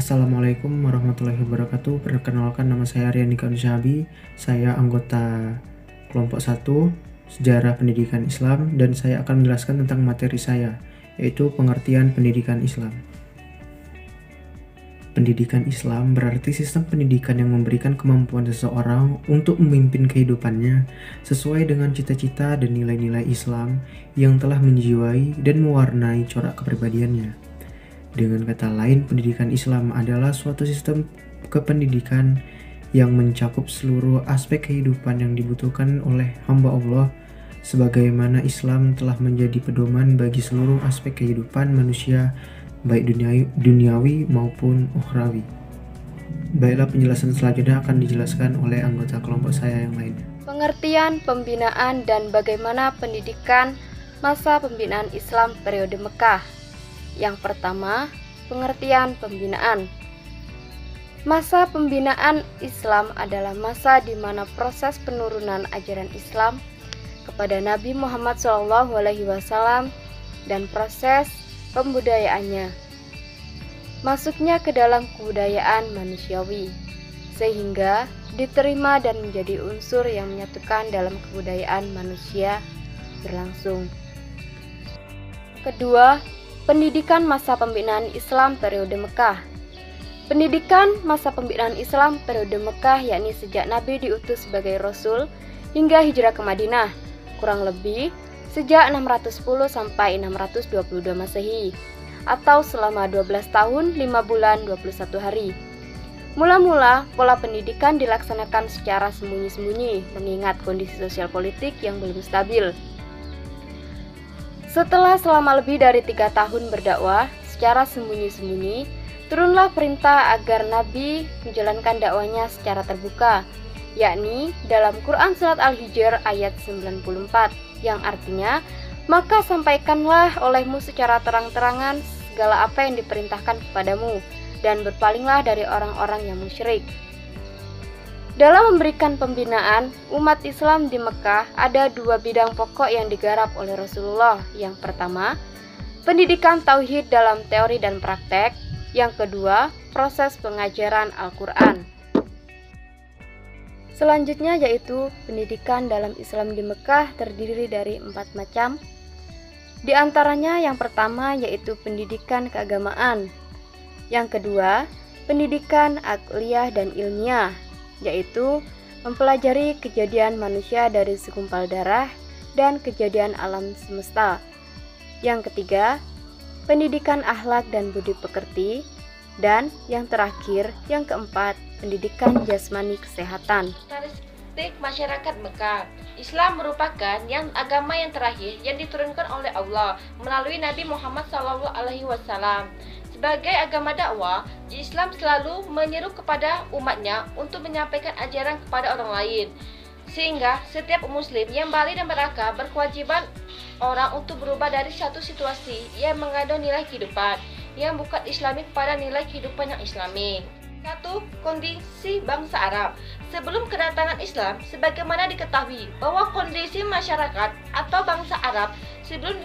Assalamualaikum warahmatullahi wabarakatuh. Perkenalkan, nama saya Aryan Dika Syahabi. Saya anggota kelompok 1 Sejarah Pendidikan Islam, dan saya akan menjelaskan tentang materi saya, yaitu pengertian pendidikan Islam. Pendidikan Islam berarti sistem pendidikan yang memberikan kemampuan seseorang untuk memimpin kehidupannya sesuai dengan cita-cita dan nilai-nilai Islam yang telah menjiwai dan mewarnai corak kepribadiannya. Dengan kata lain, pendidikan Islam adalah suatu sistem kependidikan yang mencakup seluruh aspek kehidupan yang dibutuhkan oleh hamba Allah, sebagaimana Islam telah menjadi pedoman bagi seluruh aspek kehidupan manusia, baik duniawi maupun ukhrawi. Baiklah, penjelasan selanjutnya akan dijelaskan oleh anggota kelompok saya yang lainnya. Pengertian, pembinaan, dan bagaimana pendidikan masa pembinaan Islam periode Mekah. Yang pertama, pengertian pembinaan. Masa pembinaan Islam adalah masa di mana proses penurunan ajaran Islam kepada Nabi Muhammad SAW dan proses pembudayaannya masuknya ke dalam kebudayaan manusiawi, sehingga diterima dan menjadi unsur yang menyatukan dalam kebudayaan manusia berlangsung. Kedua, pendidikan masa pembinaan Islam periode Mekah. Pendidikan masa pembinaan Islam periode Mekah yakni sejak Nabi diutus sebagai Rasul hingga hijrah ke Madinah, kurang lebih sejak 610 sampai 622 Masehi, atau selama 12 tahun 5 bulan 21 hari. Mula-mula pola pendidikan dilaksanakan secara sembunyi-sembunyi mengingat kondisi sosial politik yang belum stabil. Setelah selama lebih dari 3 tahun berdakwah secara sembunyi-sembunyi, turunlah perintah agar Nabi menjalankan dakwahnya secara terbuka, yakni dalam Quran Surat Al-Hijr ayat 94, yang artinya, maka sampaikanlah olehmu secara terang-terangan segala apa yang diperintahkan kepadamu, dan berpalinglah dari orang-orang yang musyrik. Dalam memberikan pembinaan umat Islam di Mekah, ada 2 bidang pokok yang digarap oleh Rasulullah. Yang pertama, pendidikan tauhid dalam teori dan praktek. Yang kedua, proses pengajaran Al-Quran. Selanjutnya yaitu pendidikan dalam Islam di Mekah terdiri dari 4 macam. Di antaranya yang pertama yaitu pendidikan keagamaan. Yang kedua, pendidikan akliyah dan ilmiah, yaitu mempelajari kejadian manusia dari segumpal darah dan kejadian alam semesta. Yang ketiga, pendidikan akhlak dan budi pekerti. Dan yang terakhir, yang keempat, pendidikan jasmani kesehatan. Karakteristik masyarakat Mekah. Islam merupakan agama yang terakhir yang diturunkan oleh Allah melalui Nabi Muhammad SAW. Sebagai agama dakwah, Islam selalu menyeru kepada umatnya untuk menyampaikan ajaran kepada orang lain, sehingga setiap muslim yang balik dan berakal berkewajiban orang untuk berubah dari satu situasi yang mengandung nilai kehidupan yang bukan islami kepada nilai kehidupan yang islami. 1. Kondisi bangsa Arab. Sebelum kedatangan Islam, sebagaimana diketahui bahwa kondisi masyarakat atau bangsa Arab sebelum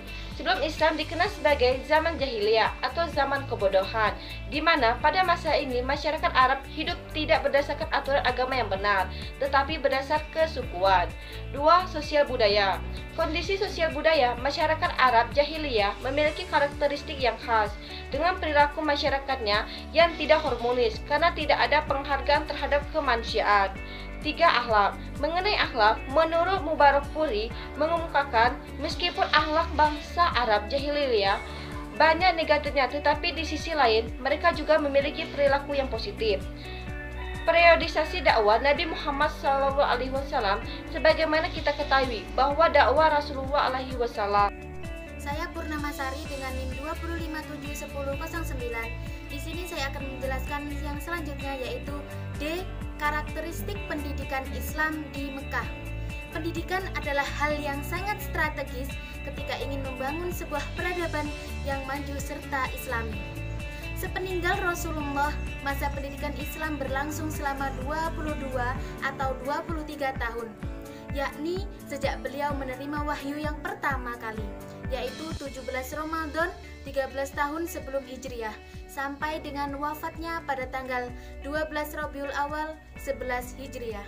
Islam dikenal sebagai zaman jahiliyah atau zaman kebodohan, di mana pada masa ini masyarakat Arab hidup tidak berdasarkan aturan agama yang benar, tetapi berdasar kesukuan. 2. Sosial budaya. Kondisi sosial budaya masyarakat Arab jahiliyah memiliki karakteristik yang khas dengan perilaku masyarakatnya yang tidak harmonis karena tidak ada penghargaan terhadap kemanusiaan. 3. Akhlak. Mengenai akhlak, menurut Mubarakfuri mengemukakan meskipun akhlak bangsa Arab jahiliyah banyak negatifnya, tetapi di sisi lain mereka juga memiliki perilaku yang positif. Periodisasi dakwah Nabi Muhammad SAW, sebagaimana kita ketahui bahwa dakwah Rasulullah SAW. Saya Purnamasari dengan NIM 2571009. Di sini saya akan menjelaskan yang selanjutnya, yaitu D. Karakteristik pendidikan Islam di Mekah. Pendidikan adalah hal yang sangat strategis ketika ingin membangun sebuah peradaban yang maju serta Islami. Sepeninggal Rasulullah, masa pendidikan Islam berlangsung selama 22 atau 23 tahun, yakni sejak beliau menerima wahyu yang pertama kali. yaitu 17 Ramadan 13 tahun sebelum Hijriah sampai dengan wafatnya pada tanggal 12 Rabiul Awal 11 Hijriah.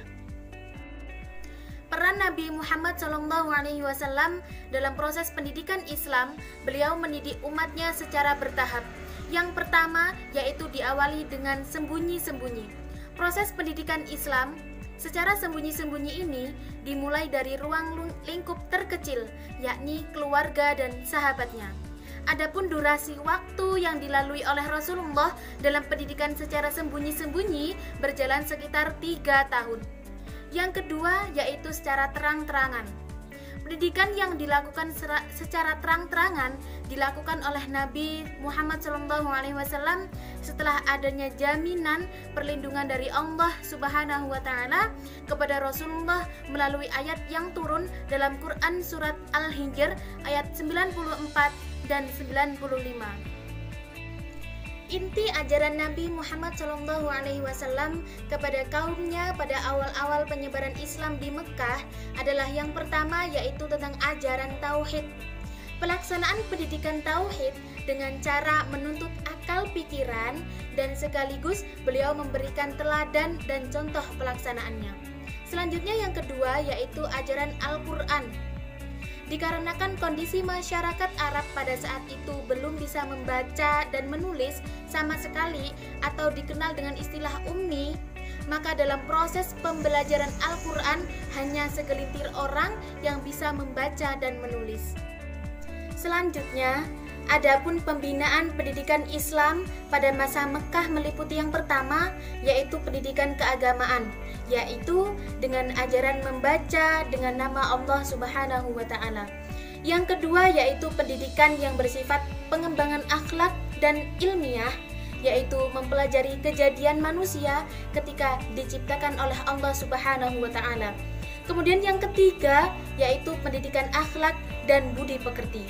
Peran Nabi Muhammad SAW dalam proses pendidikan Islam, beliau mendidik umatnya secara bertahap. Yang pertama yaitu diawali dengan sembunyi-sembunyi. Proses pendidikan Islam secara sembunyi-sembunyi ini dimulai dari ruang lingkup terkecil, yakni keluarga dan sahabatnya. Adapun durasi waktu yang dilalui oleh Rasulullah dalam pendidikan secara sembunyi-sembunyi berjalan sekitar 3 tahun. Yang kedua yaitu secara terang-terangan. Pendidikan yang dilakukan secara terang-terangan dilakukan oleh Nabi Muhammad SAW setelah adanya jaminan perlindungan dari Allah Subhanahu wa Ta'ala kepada Rasulullah melalui ayat yang turun dalam Quran surat Al-Hijr ayat 94 dan 95. Inti ajaran Nabi Muhammad SAW kepada kaumnya pada awal-awal penyebaran Islam di Mekah adalah yang pertama yaitu tentang ajaran tauhid. Pelaksanaan pendidikan tauhid dengan cara menuntut akal pikiran dan sekaligus beliau memberikan teladan dan contoh pelaksanaannya. Selanjutnya yang kedua yaitu ajaran Al-Quran. Dikarenakan kondisi masyarakat Arab pada saat itu belum bisa membaca dan menulis sama sekali atau dikenal dengan istilah ummi, maka dalam proses pembelajaran Al-Quran hanya segelintir orang yang bisa membaca dan menulis. Selanjutnya, adapun pembinaan pendidikan Islam pada masa Mekah meliputi yang pertama yaitu pendidikan keagamaan, yaitu dengan ajaran membaca dengan nama Allah Subhanahu wa Ta'ala. Yang kedua yaitu pendidikan yang bersifat pengembangan akhlak dan ilmiah, yaitu mempelajari kejadian manusia ketika diciptakan oleh Allah Subhanahu wa Ta'ala. Kemudian yang ketiga yaitu pendidikan akhlak dan budi pekerti.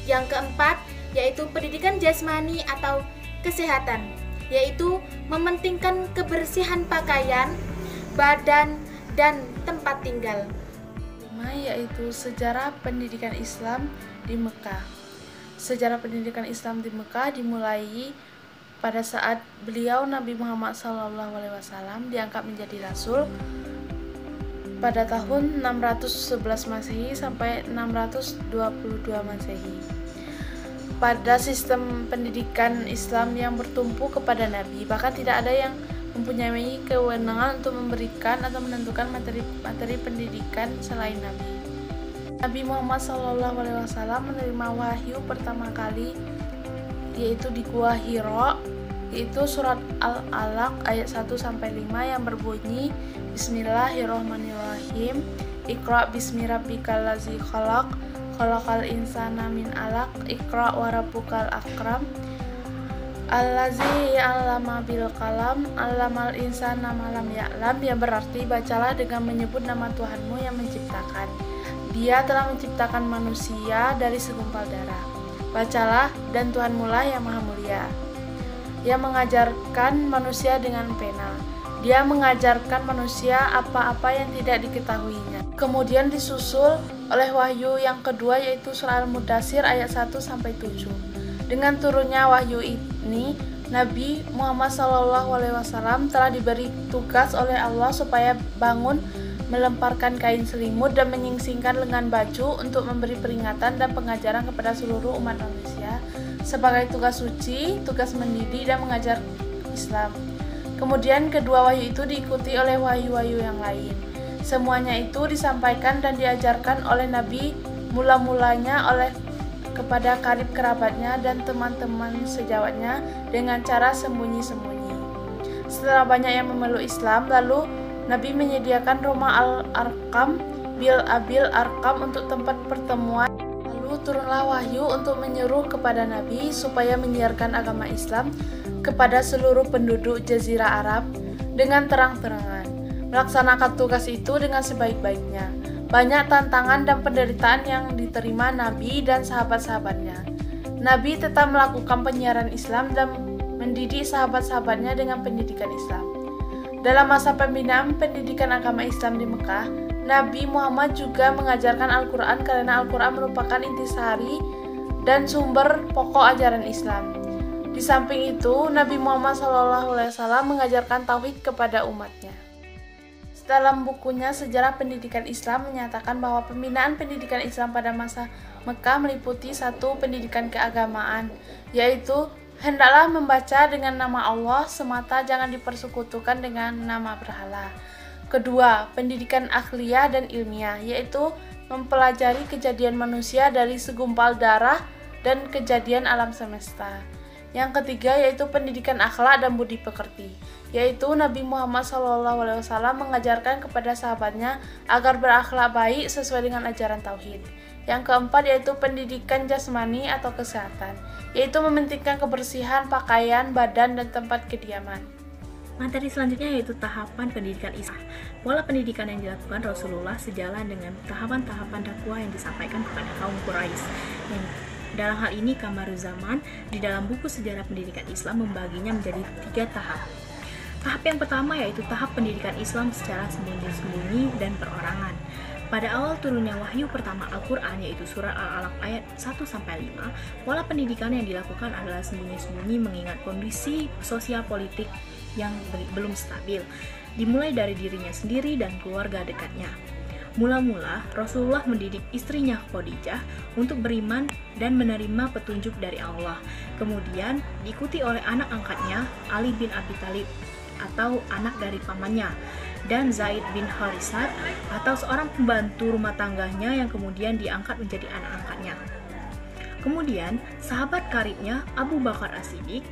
Yang keempat yaitu pendidikan jasmani atau kesehatan, yaitu mementingkan kebersihan pakaian, badan, dan tempat tinggal. Yaitu sejarah pendidikan Islam di Mekah. Sejarah pendidikan Islam di Mekah dimulai pada saat beliau Nabi Muhammad SAW diangkat menjadi Rasul pada tahun 611 Masehi sampai 622 Masehi. Pada sistem pendidikan Islam yang bertumpu kepada Nabi, bahkan tidak ada yang mempunyai kewenangan untuk memberikan atau menentukan materi pendidikan selain Nabi. Nabi Muhammad SAW menerima wahyu pertama kali yaitu di Gua Hira, yaitu surat Al-Alaq ayat 1-5 yang berbunyi Bismillahirrahmanirrahim. Iqra bismi rabbikal ladzi khalaq, khalaqal insana min alaq, iqra wa rabbukal akram. Allazi 'allama bil qalam, 'allamal insana ma lam ya'lam, yang berarti bacalah dengan menyebut nama Tuhanmu yang menciptakan. Dia telah menciptakan manusia dari segumpal darah. Bacalah, dan Tuhanmu lah yang maha mulia. Dia mengajarkan manusia dengan pena. Dia mengajarkan manusia apa-apa yang tidak diketahuinya. Kemudian disusul oleh wahyu yang kedua yaitu surah Al-Mudaththir ayat 1-7. Dengan turunnya wahyu ini, Nabi Muhammad SAW telah diberi tugas oleh Allah supaya bangun, melemparkan kain selimut dan menyingsingkan lengan baju untuk memberi peringatan dan pengajaran kepada seluruh umat manusia sebagai tugas suci, tugas mendidik dan mengajar Islam. Kemudian kedua wahyu itu diikuti oleh wahyu-wahyu yang lain. Semuanya itu disampaikan dan diajarkan oleh Nabi mula-mulanya kepada karib kerabatnya dan teman-teman sejawatnya dengan cara sembunyi-sembunyi. Setelah banyak yang memeluk Islam, lalu Nabi menyediakan rumah Al-Arqam bil Abil Arqam untuk tempat pertemuan. Lalu turunlah wahyu untuk menyuruh kepada Nabi supaya menyiarkan agama Islam kepada seluruh penduduk Jazirah Arab dengan terang-terangan, melaksanakan tugas itu dengan sebaik-baiknya. Banyak tantangan dan penderitaan yang diterima Nabi dan sahabat-sahabatnya. Nabi tetap melakukan penyiaran Islam dan mendidik sahabat-sahabatnya dengan pendidikan Islam. Dalam masa pembinaan pendidikan agama Islam di Mekah, Nabi Muhammad juga mengajarkan Al-Quran karena Al-Quran merupakan intisari dan sumber pokok ajaran Islam. Di samping itu, Nabi Muhammad SAW mengajarkan tauhid kepada umatnya. Dalam bukunya Sejarah Pendidikan Islam menyatakan bahwa pembinaan pendidikan Islam pada masa Mekah meliputi satu, pendidikan keagamaan, yaitu hendaklah membaca dengan nama Allah semata, jangan dipersekutukan dengan nama berhala. Kedua, pendidikan akhliyah dan ilmiah, yaitu mempelajari kejadian manusia dari segumpal darah dan kejadian alam semesta. Yang ketiga yaitu pendidikan akhlak dan budi pekerti, yaitu Nabi Muhammad SAW mengajarkan kepada sahabatnya agar berakhlak baik sesuai dengan ajaran tauhid. Yang keempat yaitu pendidikan jasmani atau kesehatan, yaitu mementingkan kebersihan pakaian, badan, dan tempat kediaman. Materi selanjutnya yaitu tahapan pendidikan Islam. Pola pendidikan yang dilakukan Rasulullah sejalan dengan tahapan-tahapan dakwah yang disampaikan kepada kaum Quraisy. Dalam hal ini Kamaruzaman di dalam buku Sejarah Pendidikan Islam membaginya menjadi 3 tahap. Tahap yang pertama yaitu tahap pendidikan Islam secara sembunyi-sembunyi dan perorangan. Pada awal turunnya wahyu pertama Al-Quran yaitu surah Al-Alaq ayat 1-5, pola pendidikan yang dilakukan adalah sembunyi-sembunyi mengingat kondisi sosial politik yang belum stabil, dimulai dari dirinya sendiri dan keluarga dekatnya. Mula-mula, Rasulullah mendidik istrinya Khadijah untuk beriman dan menerima petunjuk dari Allah. Kemudian diikuti oleh anak angkatnya Ali bin Abi Thalib atau anak dari pamannya, dan Zaid bin Harisah atau seorang pembantu rumah tangganya yang kemudian diangkat menjadi anak angkatnya. Kemudian, sahabat karibnya Abu Bakar As-Siddiq.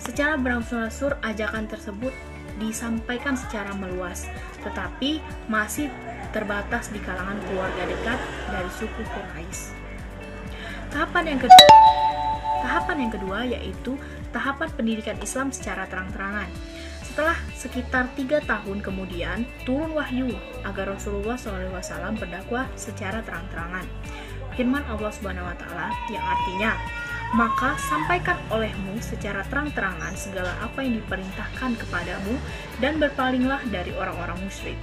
Secara berangsur-angsur ajakan tersebut disampaikan secara meluas, tetapi masih terbatas di kalangan keluarga dekat dari suku Quraisy. Tahapan yang kedua yaitu tahapan pendidikan Islam secara terang-terangan. Setelah sekitar 3 tahun kemudian turun wahyu agar Rasulullah SAW berdakwah secara terang-terangan. Firman Allah SWT yang artinya, maka sampaikan olehmu secara terang-terangan segala apa yang diperintahkan kepadamu dan berpalinglah dari orang-orang musyrik.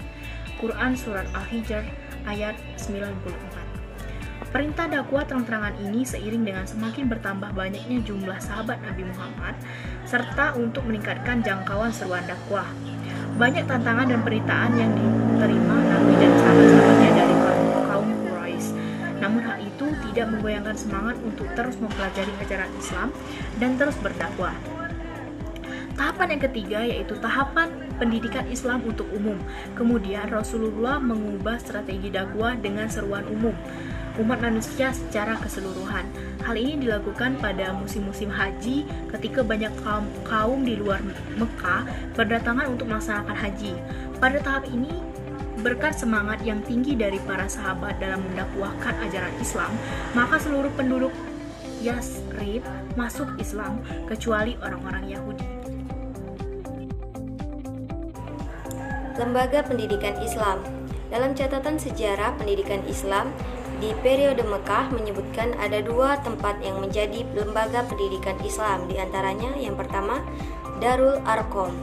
Quran Surat Al-Hijr ayat 94. Perintah dakwah terang-terangan ini seiring dengan semakin bertambah banyaknya jumlah sahabat Nabi Muhammad serta untuk meningkatkan jangkauan seruan dakwah. Banyak tantangan dan penderitaan yang diterima Nabi dan sahabat-sahabatnya dari kaum Quraisy. Namun hal itu tidak menggoyangkan semangat untuk terus mempelajari ajaran Islam dan terus berdakwah. Tahapan yang ketiga yaitu tahapan pendidikan Islam untuk umum. Kemudian Rasulullah mengubah strategi dakwah dengan seruan umum umat manusia secara keseluruhan. Hal ini dilakukan pada musim-musim haji ketika banyak kaum di luar Mekah berdatangan untuk melaksanakan haji. Pada tahap ini, berkat semangat yang tinggi dari para sahabat dalam mendakwahkan ajaran Islam, maka seluruh penduduk Yasrib masuk Islam kecuali orang-orang Yahudi. Lembaga Pendidikan Islam. Dalam catatan sejarah pendidikan Islam di periode Mekah menyebutkan ada 2 tempat yang menjadi lembaga pendidikan Islam, di antaranya yang pertama Darul Arqam,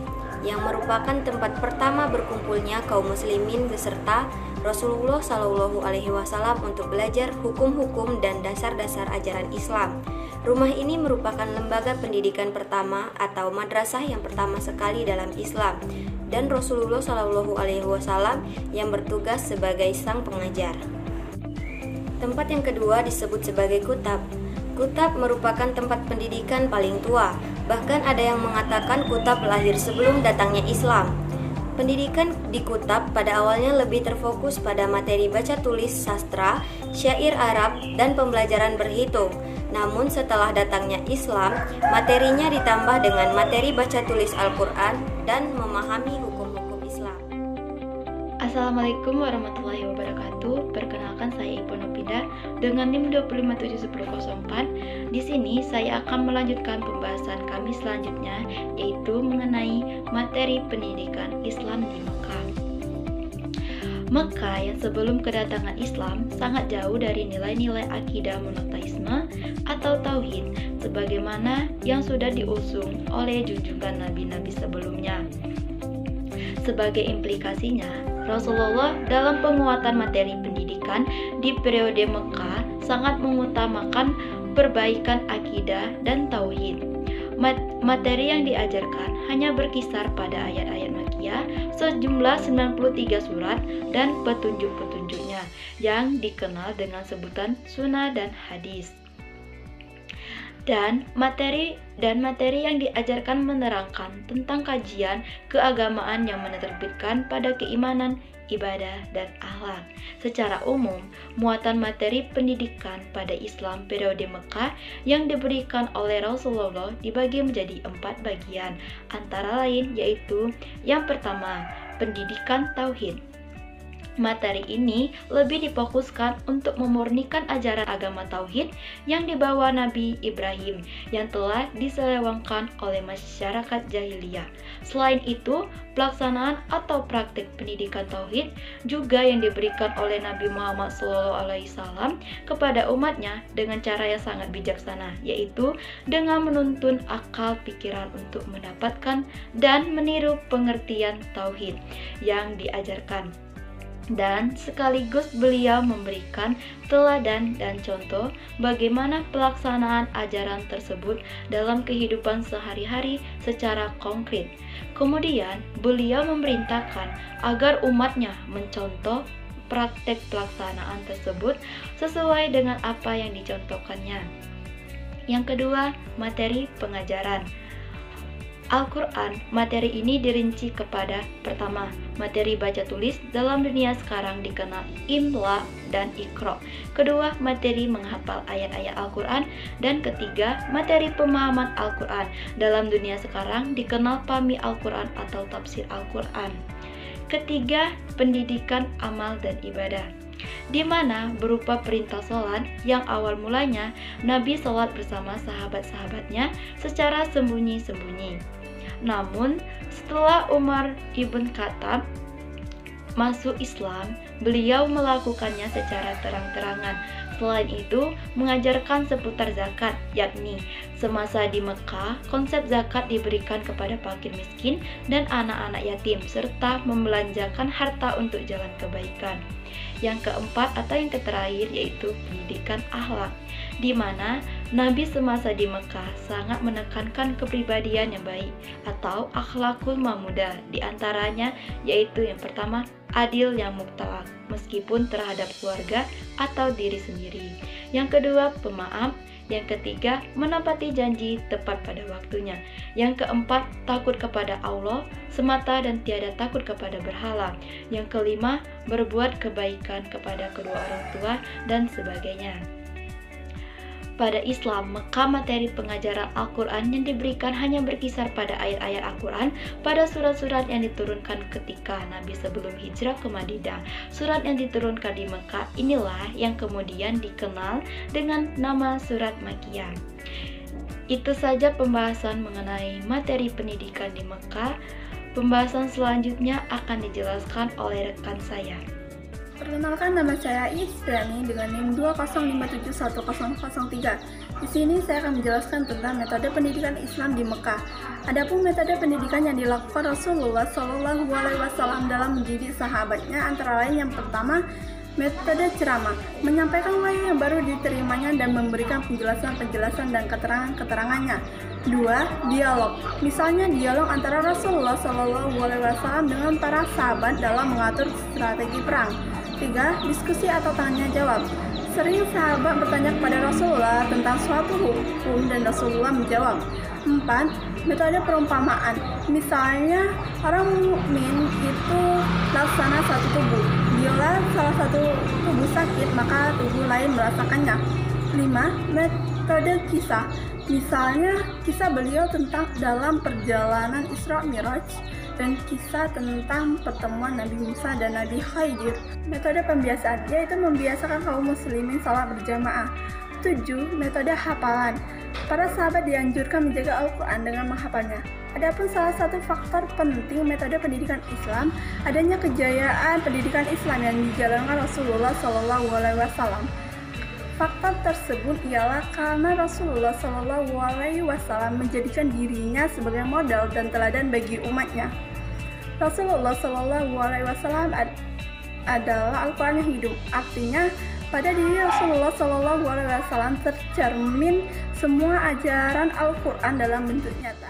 yang merupakan tempat pertama berkumpulnya kaum muslimin beserta Rasulullah SAW untuk belajar hukum-hukum dan dasar-dasar ajaran Islam. Rumah ini merupakan lembaga pendidikan pertama atau madrasah yang pertama sekali dalam Islam, dan Rasulullah SAW yang bertugas sebagai sang pengajar. Tempat yang kedua disebut sebagai Kutab. Kutab merupakan tempat pendidikan paling tua, bahkan ada yang mengatakan Kutab lahir sebelum datangnya Islam. Pendidikan di Kutab pada awalnya lebih terfokus pada materi baca tulis sastra, syair Arab, dan pembelajaran berhitung. Namun setelah datangnya Islam, materinya ditambah dengan materi baca tulis Al-Quran dan memahami hukum-hukum Islam. Assalamualaikum warahmatullahi wabarakatuh. Perkenalkan saya Ibu Nopida dengan NIM 2571004. Di sini saya akan melanjutkan pembahasan kami selanjutnya, yaitu mengenai materi pendidikan Islam di Mekah. Mekah yang sebelum kedatangan Islam sangat jauh dari nilai-nilai akidah monoteisme atau tauhid sebagaimana yang sudah diusung oleh junjungan nabi-nabi sebelumnya. Sebagai implikasinya, Rasulullah dalam penguatan materi pendidikan di periode Mekah sangat mengutamakan perbaikan akidah dan tauhid. Materi yang diajarkan hanya berkisar pada ayat-ayat Makkiyah sejumlah 93 surat dan petunjuk-petunjuknya yang dikenal dengan sebutan sunnah dan hadis. Dan materi yang diajarkan menerangkan tentang kajian keagamaan yang menerbitkan pada keimanan, ibadah, dan akhlak. Secara umum, muatan materi pendidikan pada Islam periode Mekah yang diberikan oleh Rasulullah dibagi menjadi 4 bagian, antara lain yaitu yang pertama, pendidikan tauhid. Materi ini lebih difokuskan untuk memurnikan ajaran agama tauhid yang dibawa Nabi Ibrahim yang telah diselewengkan oleh masyarakat jahiliyah. Selain itu, pelaksanaan atau praktik pendidikan tauhid juga yang diberikan oleh Nabi Muhammad SAW kepada umatnya dengan cara yang sangat bijaksana, yaitu dengan menuntun akal pikiran untuk mendapatkan dan meniru pengertian tauhid yang diajarkan. Dan sekaligus beliau memberikan teladan dan contoh bagaimana pelaksanaan ajaran tersebut dalam kehidupan sehari-hari secara konkret. Kemudian beliau memerintahkan agar umatnya mencontoh praktek pelaksanaan tersebut sesuai dengan apa yang dicontohkannya. Yang kedua, materi pengajaran Al-Quran. Materi ini dirinci kepada pertama, materi baca tulis dalam dunia sekarang dikenal imla dan iqra. Kedua, materi menghafal ayat-ayat Al-Quran. Dan ketiga, materi pemahaman Al-Quran dalam dunia sekarang dikenal pahami Al-Quran atau tafsir Al-Quran. Ketiga, pendidikan amal dan ibadah, di mana berupa perintah sholat yang awal mulanya Nabi sholat bersama sahabat-sahabatnya secara sembunyi-sembunyi. Namun setelah Umar ibn Khattab masuk Islam, beliau melakukannya secara terang-terangan. Selain itu, mengajarkan seputar zakat, yakni semasa di Mekah, konsep zakat diberikan kepada fakir miskin dan anak-anak yatim, serta membelanjakan harta untuk jalan kebaikan. Yang keempat atau yang terakhir yaitu pendidikan akhlak, di mana Nabi semasa di Mekah sangat menekankan kepribadian yang baik atau akhlakul mahmudah, di antaranya yaitu yang pertama, adil yang mutlak meskipun terhadap keluarga atau diri sendiri. Yang kedua, pemaaf. Yang ketiga, menepati janji tepat pada waktunya. Yang keempat, takut kepada Allah semata dan tiada takut kepada berhala. Yang kelima, berbuat kebaikan kepada kedua orang tua dan sebagainya. Pada Islam, maka materi pengajaran Al-Quran yang diberikan hanya berkisar pada ayat-ayat Al-Quran pada surat-surat yang diturunkan ketika Nabi sebelum hijrah ke Madinah. Surat yang diturunkan di Mekah inilah yang kemudian dikenal dengan nama surat Makkiyah. Itu saja pembahasan mengenai materi pendidikan di Mekah. Pembahasan selanjutnya akan dijelaskan oleh rekan saya. Perkenalkan, nama saya Isriani dengan NIM 205710003. Di sini saya akan menjelaskan tentang metode pendidikan Islam di Mekah. Adapun metode pendidikan yang dilakukan Rasulullah SAW dalam mendidik sahabatnya antara lain yang pertama, metode ceramah, menyampaikan wahyu yang baru diterimanya dan memberikan penjelasan-penjelasan dan keterangan-keterangannya. 2. Dialog, misalnya dialog antara Rasulullah SAW dengan para sahabat dalam mengatur strategi perang. 3. Diskusi atau tanya jawab, sering sahabat bertanya kepada Rasulullah tentang suatu hukum dan Rasulullah menjawab. 4. Metode perumpamaan, misalnya orang mukmin itu laksana satu tubuh. Bila salah satu tubuh sakit, maka tubuh lain merasakannya. 5. Metode kisah, misalnya kisah beliau tentang dalam perjalanan Isra Mi'raj dan kisah tentang pertemuan Nabi Musa dan Nabi Khidir. Metode pembiasaan, yaitu membiasakan kaum muslimin salat berjamaah. 7. Metode hafalan, para sahabat dianjurkan menjaga Al-Quran dengan menghafalnya. Adapun salah satu faktor penting metode pendidikan Islam, adanya kejayaan pendidikan Islam yang dijalankan Rasulullah SAW. Faktor tersebut ialah karena Rasulullah SAW menjadikan dirinya sebagai model dan teladan bagi umatnya. Rasulullah Shallallahu Alaihi Wasallam adalah Al-Quran yang hidup. Artinya pada diri Rasulullah Shallallahu Alaihi Wasallam tercermin semua ajaran Al-Quran dalam bentuk nyata.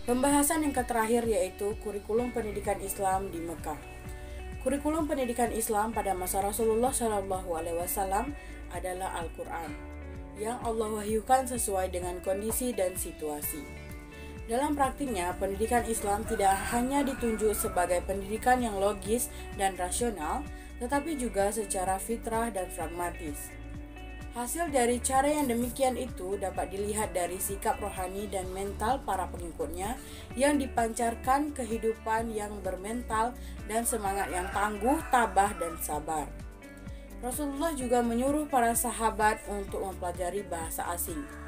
Pembahasan yang terakhir yaitu kurikulum pendidikan Islam di Mekah. Kurikulum pendidikan Islam pada masa Rasulullah Shallallahu Alaihi Wasallam adalah Al-Quran yang Allah wahyukan sesuai dengan kondisi dan situasi. Dalam praktiknya, pendidikan Islam tidak hanya ditunjuk sebagai pendidikan yang logis dan rasional, tetapi juga secara fitrah dan pragmatis. Hasil dari cara yang demikian itu dapat dilihat dari sikap rohani dan mental para pengikutnya yang dipancarkan kehidupan yang bermental dan semangat yang tangguh, tabah, dan sabar. Rasulullah juga menyuruh para sahabat untuk mempelajari bahasa asing.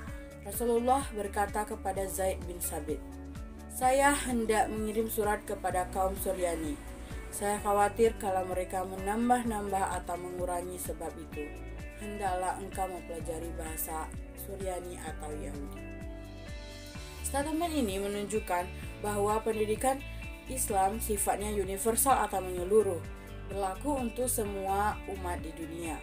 Rasulullah berkata kepada Zaid bin Sabit, "Saya hendak mengirim surat kepada kaum Suryani. Saya khawatir kalau mereka menambah-nambah atau mengurangi, sebab itu hendaklah engkau mempelajari bahasa Suryani atau Yahudi." Statement ini menunjukkan bahwa pendidikan Islam sifatnya universal atau menyeluruh, berlaku untuk semua umat di dunia.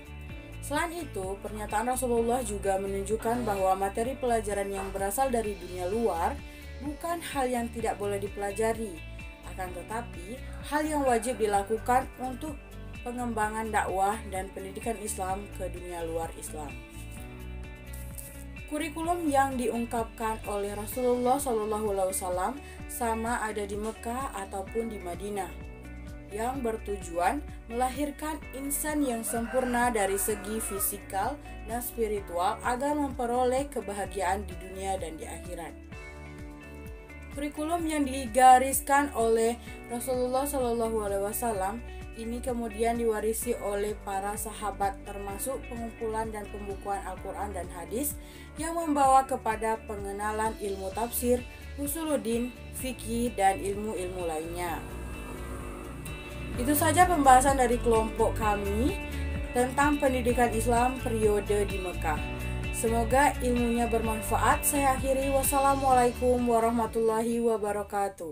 Selain itu, pernyataan Rasulullah juga menunjukkan bahwa materi pelajaran yang berasal dari dunia luar bukan hal yang tidak boleh dipelajari, akan tetapi hal yang wajib dilakukan untuk pengembangan dakwah dan pendidikan Islam ke dunia luar Islam. Kurikulum yang diungkapkan oleh Rasulullah SAW sama ada di Mekah ataupun di Madinah, yang bertujuan melahirkan insan yang sempurna dari segi fisikal dan spiritual agar memperoleh kebahagiaan di dunia dan di akhirat. Kurikulum yang digariskan oleh Rasulullah SAW ini kemudian diwarisi oleh para sahabat, termasuk pengumpulan dan pembukuan Al-Quran dan hadis yang membawa kepada pengenalan ilmu tafsir, usuluddin, fikih, dan ilmu-ilmu lainnya. Itu saja pembahasan dari kelompok kami tentang pendidikan Islam periode di Mekah. Semoga ilmunya bermanfaat. Saya akhiri. Wassalamualaikum warahmatullahi wabarakatuh.